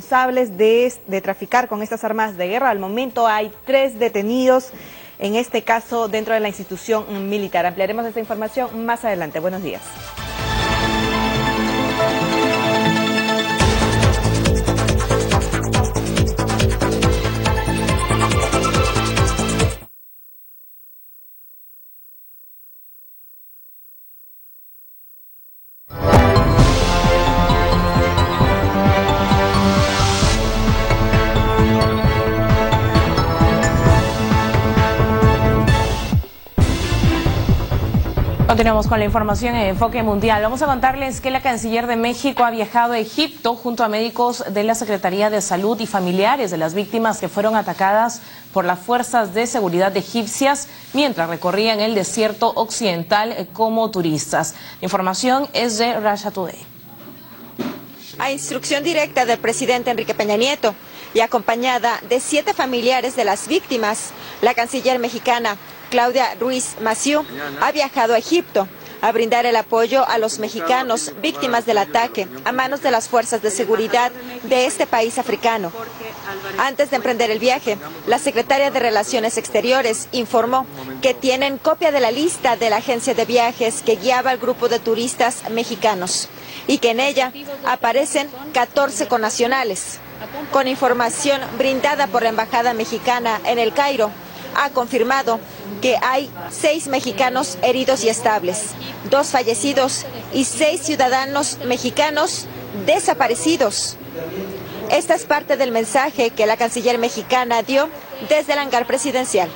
responsables de traficar con estas armas de guerra. Al momento hay 3 detenidos, en este caso dentro de la institución militar. Ampliaremos esta información más adelante. Buenos días. Continuamos con la información en Enfoque Mundial. Vamos a contarles que la canciller de México ha viajado a Egipto junto a médicos de la Secretaría de Salud y familiares de las víctimas que fueron atacadas por las fuerzas de seguridad egipcias mientras recorrían el desierto occidental como turistas. La información es de Russia Today. A instrucción directa del presidente Enrique Peña Nieto y acompañada de 7 familiares de las víctimas, la canciller mexicana Claudia Ruiz Massieu ha viajado a Egipto a brindar el apoyo a los mexicanos víctimas del ataque a manos de las fuerzas de seguridad de este país africano. Antes de emprender el viaje, la secretaria de Relaciones Exteriores informó que tienen copia de la lista de la agencia de viajes que guiaba al grupo de turistas mexicanos y que en ella aparecen 14 connacionales. Con información brindada por la Embajada Mexicana en El Cairo, ha confirmado que hay 6 mexicanos heridos y estables, 2 fallecidos y 6 ciudadanos mexicanos desaparecidos. Esta es parte del mensaje que la canciller mexicana dio desde el hangar presidencial.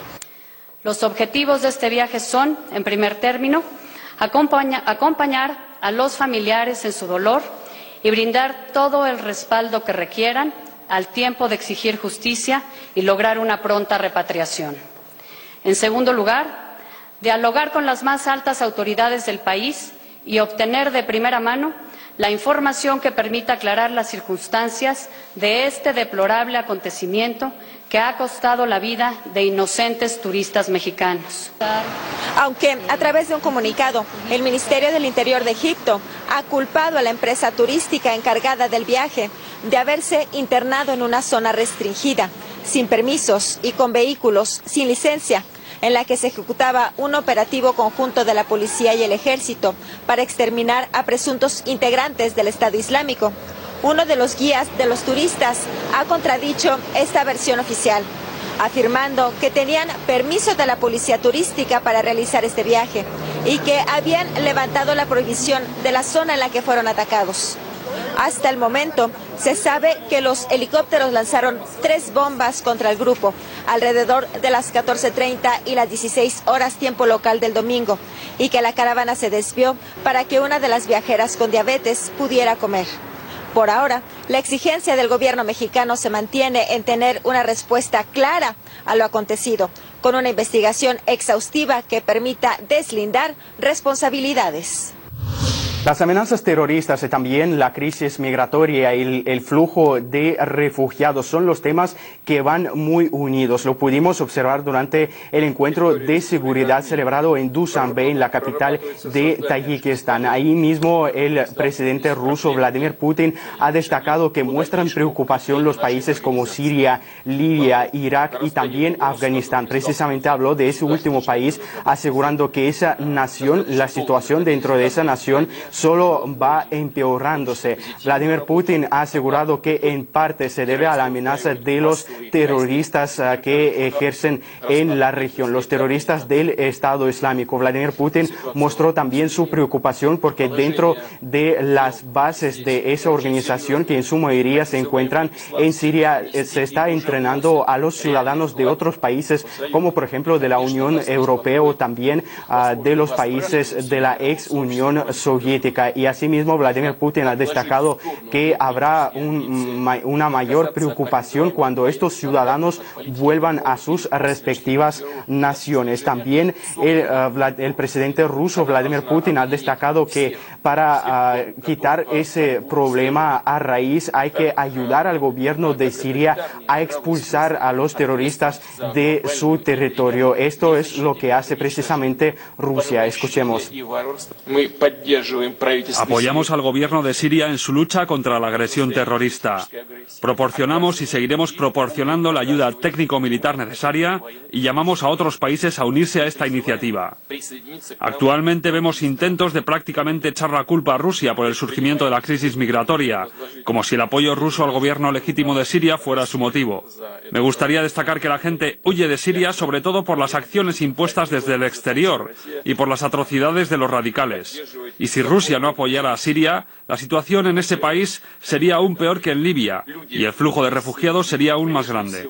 Los objetivos de este viaje son, en primer término, acompañar a los familiares en su dolor y brindar todo el respaldo que requieran al tiempo de exigir justicia y lograr una pronta repatriación. En segundo lugar, dialogar con las más altas autoridades del país y obtener de primera mano la información que permita aclarar las circunstancias de este deplorable acontecimiento que ha costado la vida de inocentes turistas mexicanos. Aunque a través de un comunicado, el Ministerio del Interior de Egipto ha culpado a la empresa turística encargada del viaje de haberse internado en una zona restringida, sin permisos y con vehículos sin licencia, en la que se ejecutaba un operativo conjunto de la policía y el ejército para exterminar a presuntos integrantes del Estado Islámico. Uno de los guías de los turistas ha contradicho esta versión oficial, afirmando que tenían permiso de la policía turística para realizar este viaje y que habían levantado la prohibición de la zona en la que fueron atacados. Hasta el momento, se sabe que los helicópteros lanzaron 3 bombas contra el grupo, alrededor de las 14:30 y las 16 horas tiempo local del domingo, y que la caravana se desvió para que una de las viajeras con diabetes pudiera comer. Por ahora, la exigencia del gobierno mexicano se mantiene en tener una respuesta clara a lo acontecido, con una investigación exhaustiva que permita deslindar responsabilidades. Las amenazas terroristas y también la crisis migratoria y el flujo de refugiados son los temas que van muy unidos. Lo pudimos observar durante el encuentro de seguridad celebrado en Dushanbe, en la capital de Tayikistán. Ahí mismo el presidente ruso Vladimir Putin ha destacado que muestran preocupación los países como Siria, Libia, Irak y también Afganistán. Precisamente habló de ese último país, asegurando que esa nación, la situación dentro de esa nación, solo va empeorándose. Vladimir Putin ha asegurado que en parte se debe a la amenaza de los terroristas que ejercen en la región, los terroristas del Estado Islámico. Vladimir Putin mostró también su preocupación porque dentro de las bases de esa organización, que en su mayoría se encuentran en Siria, se está entrenando a los ciudadanos de otros países, como por ejemplo de la Unión Europea o también de los países de la ex Unión Soviética. Y asimismo Vladimir Putin ha destacado que habrá una mayor preocupación cuando estos ciudadanos vuelvan a sus respectivas naciones. También el presidente ruso Vladimir Putin ha destacado que para quitar ese problema a raíz hay que ayudar al gobierno de Siria a expulsar a los terroristas de su territorio. Esto es lo que hace precisamente Rusia. Escuchemos. Apoyamos al gobierno de Siria en su lucha contra la agresión terrorista. Proporcionamos y seguiremos proporcionando la ayuda técnico-militar necesaria y llamamos a otros países a unirse a esta iniciativa. Actualmente vemos intentos de prácticamente echar la culpa a Rusia por el surgimiento de la crisis migratoria, como si el apoyo ruso al gobierno legítimo de Siria fuera su motivo. Me gustaría destacar que la gente huye de Siria sobre todo por las acciones impuestas desde el exterior y por las atrocidades de los radicales. Y si Rusia no apoyara a Siria, la situación en ese país sería aún peor que en Libia y el flujo de refugiados sería aún más grande.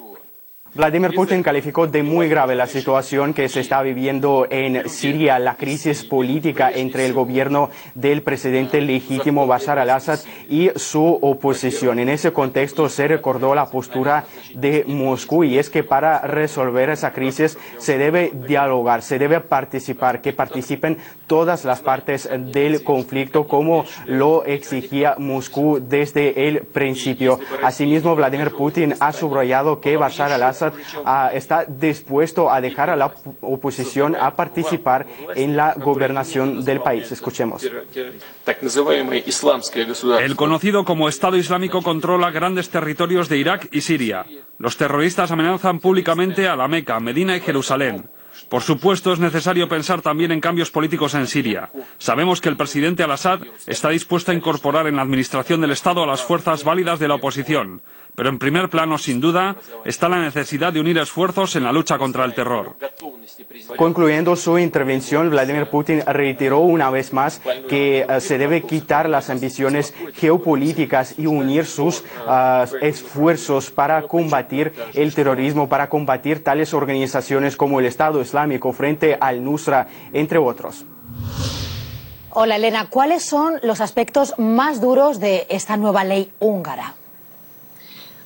Vladimir Putin calificó de muy grave la situación que se está viviendo en Siria, la crisis política entre el gobierno del presidente legítimo Bashar al-Assad y su oposición. En ese contexto se recordó la postura de Moscú y es que para resolver esa crisis se debe dialogar, se debe participar, que participen todas las partes del conflicto como lo exigía Moscú desde el principio. Asimismo, Vladimir Putin ha subrayado que Bashar al-Assad está dispuesto a dejar a la oposición a participar en la gobernación del país. Escuchemos. El conocido como Estado Islámico controla grandes territorios de Irak y Siria. Los terroristas amenazan públicamente a la Meca, Medina y Jerusalén. Por supuesto, es necesario pensar también en cambios políticos en Siria. Sabemos que el presidente al-Assad está dispuesto a incorporar en la administración del Estado a las fuerzas válidas de la oposición. Pero en primer plano, sin duda, está la necesidad de unir esfuerzos en la lucha contra el terror. Concluyendo su intervención, Vladimir Putin reiteró una vez más que se debe quitar las ambiciones geopolíticas y unir sus esfuerzos para combatir el terrorismo, para combatir tales organizaciones como el Estado Islámico frente al Nusra, entre otros. Hola Elena, ¿cuáles son los aspectos más duros de esta nueva ley húngara?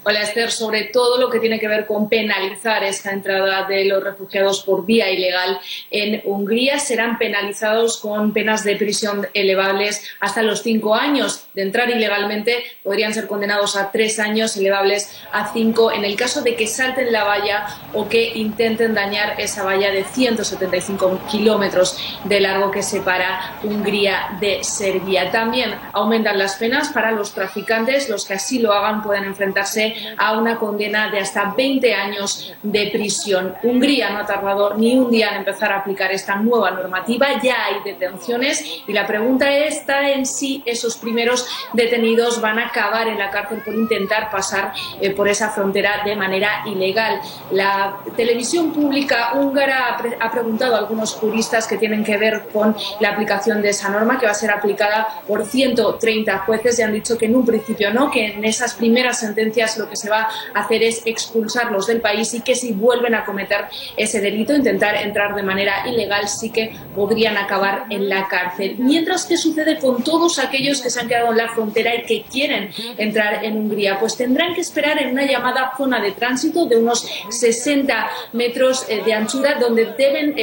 Hola Esther, sobre todo lo que tiene que ver con penalizar esta entrada de los refugiados por vía ilegal en Hungría. Serán penalizados con penas de prisión elevables hasta los 5 años. De entrar ilegalmente podrían ser condenados a 3 años, elevables a 5, en el caso de que salten la valla o que intenten dañar esa valla de 175 kilómetros de largo que separa Hungría de Serbia. También aumentan las penas para los traficantes. Los que así lo hagan pueden enfrentarse a una condena de hasta 20 años de prisión. Hungría no ha tardado ni un día en empezar a aplicar esta nueva normativa. Ya hay detenciones y la pregunta está en si esos primeros detenidos van a acabar en la cárcel por intentar pasar por esa frontera de manera ilegal. La televisión pública húngara ha preguntado a algunos juristas que tienen que ver con la aplicación de esa norma, que va a ser aplicada por 130 jueces, y han dicho que en un principio no, que en esas primeras sentencias lo que se va a hacer es expulsarlos del país y que si vuelven a cometer ese delito, intentar entrar de manera ilegal, sí que podrían acabar en la cárcel. Mientras, ¿qué sucede con todos aquellos que se han quedado en la frontera y que quieren entrar en Hungría? Pues tendrán que esperar en una llamada zona de tránsito de unos 60 metros de anchura, donde deben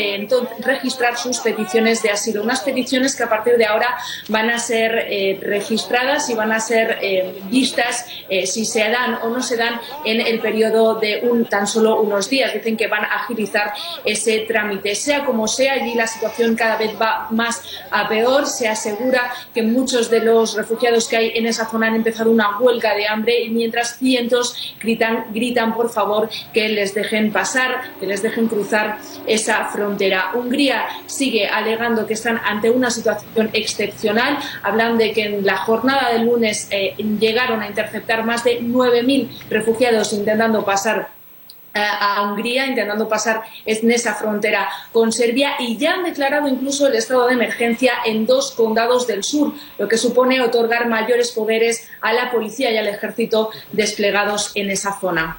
registrar sus peticiones de asilo. Unas peticiones que a partir de ahora van a ser registradas y van a ser vistas si se dan o no se dan en el periodo de tan solo unos días. Dicen que van a agilizar ese trámite. Sea como sea, allí la situación cada vez va más a peor. Se asegura que muchos de los refugiados que hay en esa zona han empezado una huelga de hambre, y mientras cientos gritan por favor que les dejen pasar, que les dejen cruzar esa frontera. Hungría sigue alegando que están ante una situación excepcional. Hablan de que en la jornada del lunes llegaron a interceptar más de 9.000 refugiados intentando pasar a Hungría, intentando pasar en esa frontera con Serbia, y ya han declarado incluso el estado de emergencia en 2 condados del sur, lo que supone otorgar mayores poderes a la policía y al ejército desplegados en esa zona.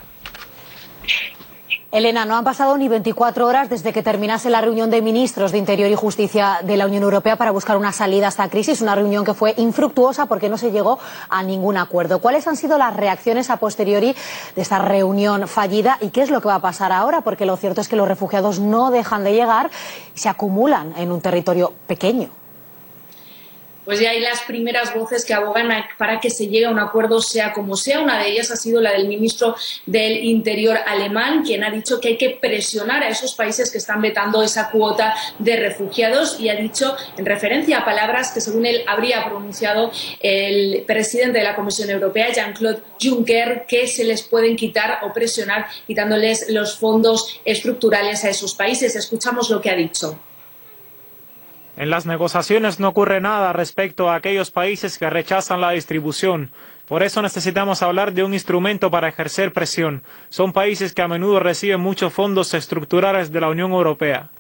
Elena, no han pasado ni 24 horas desde que terminase la reunión de ministros de Interior y Justicia de la Unión Europea para buscar una salida a esta crisis, una reunión que fue infructuosa porque no se llegó a ningún acuerdo. ¿Cuáles han sido las reacciones a posteriori de esta reunión fallida y qué es lo que va a pasar ahora? Porque lo cierto es que los refugiados no dejan de llegar y se acumulan en un territorio pequeño. pues ya hay las primeras voces que abogan para que se llegue a un acuerdo sea como sea. Una de ellas ha sido la del ministro del Interior alemán, quien ha dicho que hay que presionar a esos países que están vetando esa cuota de refugiados, y ha dicho, en referencia a palabras que según él habría pronunciado el presidente de la Comisión Europea, Jean-Claude Juncker, que se les pueden quitar o presionar quitándoles los fondos estructurales a esos países. Escuchamos lo que ha dicho. En las negociaciones no ocurre nada respecto a aquellos países que rechazan la distribución. Por eso necesitamos hablar de un instrumento para ejercer presión. Son países que a menudo reciben muchos fondos estructurales de la Unión Europea.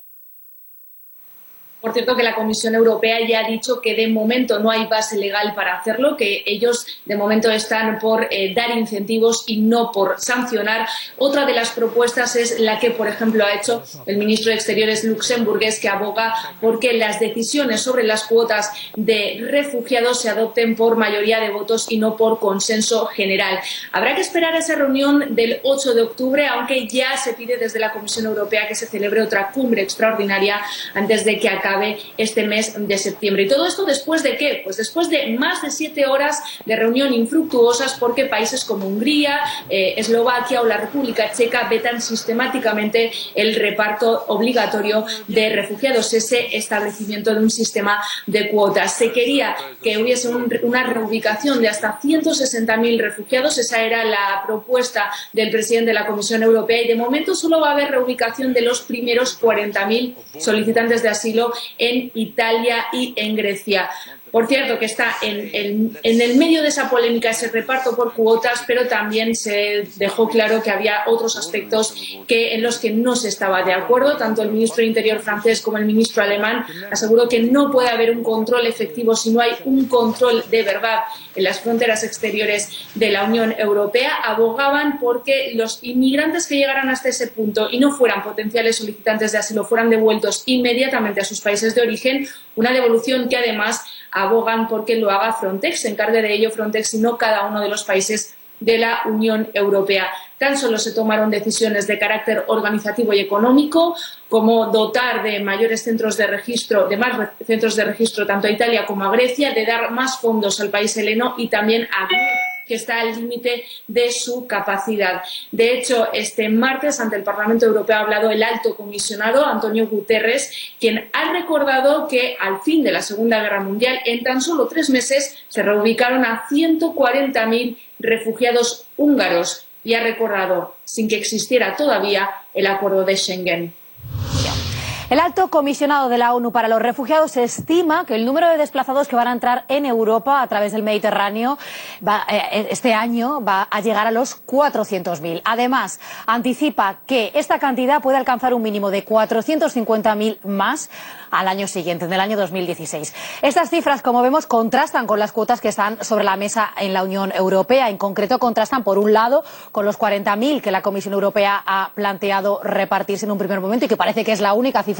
Por cierto, que la Comisión Europea ya ha dicho que de momento no hay base legal para hacerlo, que ellos de momento están por dar incentivos y no por sancionar. Otra de las propuestas es la que, por ejemplo, ha hecho el ministro de Exteriores luxemburgués, que aboga por que las decisiones sobre las cuotas de refugiados se adopten por mayoría de votos y no por consenso general. Habrá que esperar a esa reunión del 8 de octubre, aunque ya se pide desde la Comisión Europea que se celebre otra cumbre extraordinaria antes de que acabe este mes de septiembre. ¿Y todo esto después de qué? Pues después de más de 7 horas de reunión infructuosas, porque países como Hungría, Eslovaquia o la República Checa vetan sistemáticamente el reparto obligatorio de refugiados, ese establecimiento de un sistema de cuotas. Se quería que hubiese una reubicación de hasta 160.000 refugiados, esa era la propuesta del presidente de la Comisión Europea, y de momento solo va a haber reubicación de los primeros 40.000 solicitantes de asilo en Italia y en Grecia. Por cierto, que está en el medio de esa polémica ese reparto por cuotas, pero también se dejó claro que había otros aspectos en los que no se estaba de acuerdo. Tanto el ministro de Interior francés como el ministro alemán aseguró que no puede haber un control efectivo si no hay un control de verdad en las fronteras exteriores de la Unión Europea. Abogaban porque los inmigrantes que llegaran hasta ese punto y no fueran potenciales solicitantes de asilo fueran devueltos inmediatamente a sus países de origen, una devolución que además abogan porque lo haga Frontex, se encargue de ello Frontex y no cada uno de los países de la Unión Europea. Tan solo se tomaron decisiones de carácter organizativo y económico, como dotar de mayores centros de registro, de más centros de registro tanto a Italia como a Grecia, de dar más fondos al país heleno y también a Grecia, que está al límite de su capacidad. De hecho, este martes ante el Parlamento Europeo ha hablado el alto comisionado Antonio Guterres, quien ha recordado que al fin de la Segunda Guerra Mundial, en tan solo 3 meses, se reubicaron a 140.000 refugiados húngaros, y ha recordado, sin que existiera todavía el acuerdo de Schengen. El alto comisionado de la ONU para los refugiados estima que el número de desplazados que van a entrar en Europa a través del Mediterráneo este año va a llegar a los 400.000. Además, anticipa que esta cantidad puede alcanzar un mínimo de 450.000 más al año siguiente, en el año 2016. Estas cifras, como vemos, contrastan con las cuotas que están sobre la mesa en la Unión Europea. En concreto, contrastan, por un lado, con los 40.000 que la Comisión Europea ha planteado repartirse en un primer momento y que parece que es la única cifra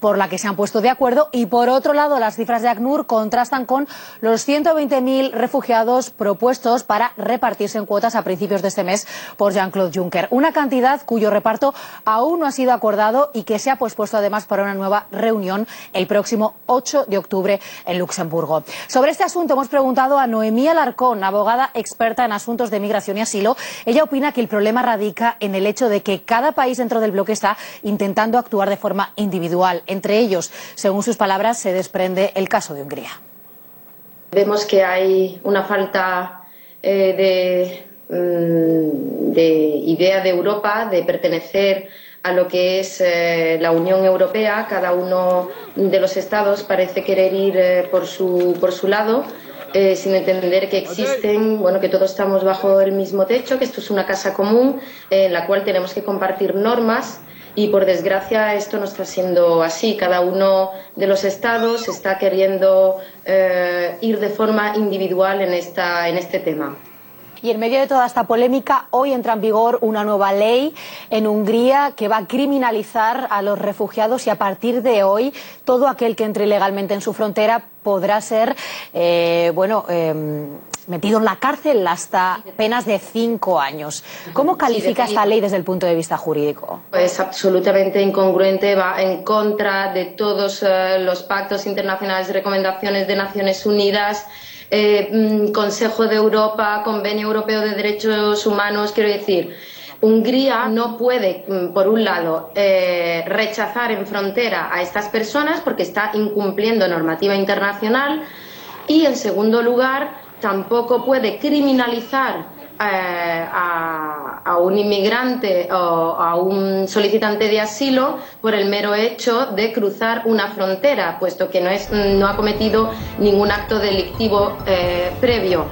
por la que se han puesto de acuerdo, y por otro lado las cifras de ACNUR contrastan con los 120.000 refugiados propuestos para repartirse en cuotas a principios de este mes por Jean-Claude Juncker, una cantidad cuyo reparto aún no ha sido acordado y que se ha pospuesto además para una nueva reunión el próximo 8 de octubre en Luxemburgo. Sobre este asunto hemos preguntado a Noemí Alarcón, abogada experta en asuntos de migración y asilo. Ella opina que el problema radica en el hecho de que cada país dentro del bloque está intentando actuar de forma individual. Entre ellos, según sus palabras, se desprende el caso de Hungría. Vemos que hay una falta de idea de Europa, de pertenecer a lo que es la Unión Europea. Cada uno de los estados parece querer ir por su lado, sin entender que existen, que todos estamos bajo el mismo techo, que esto es una casa común en la cual tenemos que compartir normas. Y por desgracia esto no está siendo así. Cada uno de los estados está queriendo ir de forma individual en este tema. Y en medio de toda esta polémica, hoy entra en vigor una nueva ley en Hungría que va a criminalizar a los refugiados, y a partir de hoy todo aquel que entre ilegalmente en su frontera podrá ser metido en la cárcel hasta penas de 5 años. ¿Cómo califica esta ley desde el punto de vista jurídico? Es absolutamente incongruente, va en contra de todos los pactos internacionales y recomendaciones de Naciones Unidas, Consejo de Europa, Convenio Europeo de Derechos Humanos. Quiero decir, Hungría no puede, por un lado, rechazar en frontera a estas personas porque está incumpliendo normativa internacional y, en segundo lugar, tampoco puede criminalizar a un inmigrante o a un solicitante de asilo por el mero hecho de cruzar una frontera, puesto que no ha cometido ningún acto delictivo previo.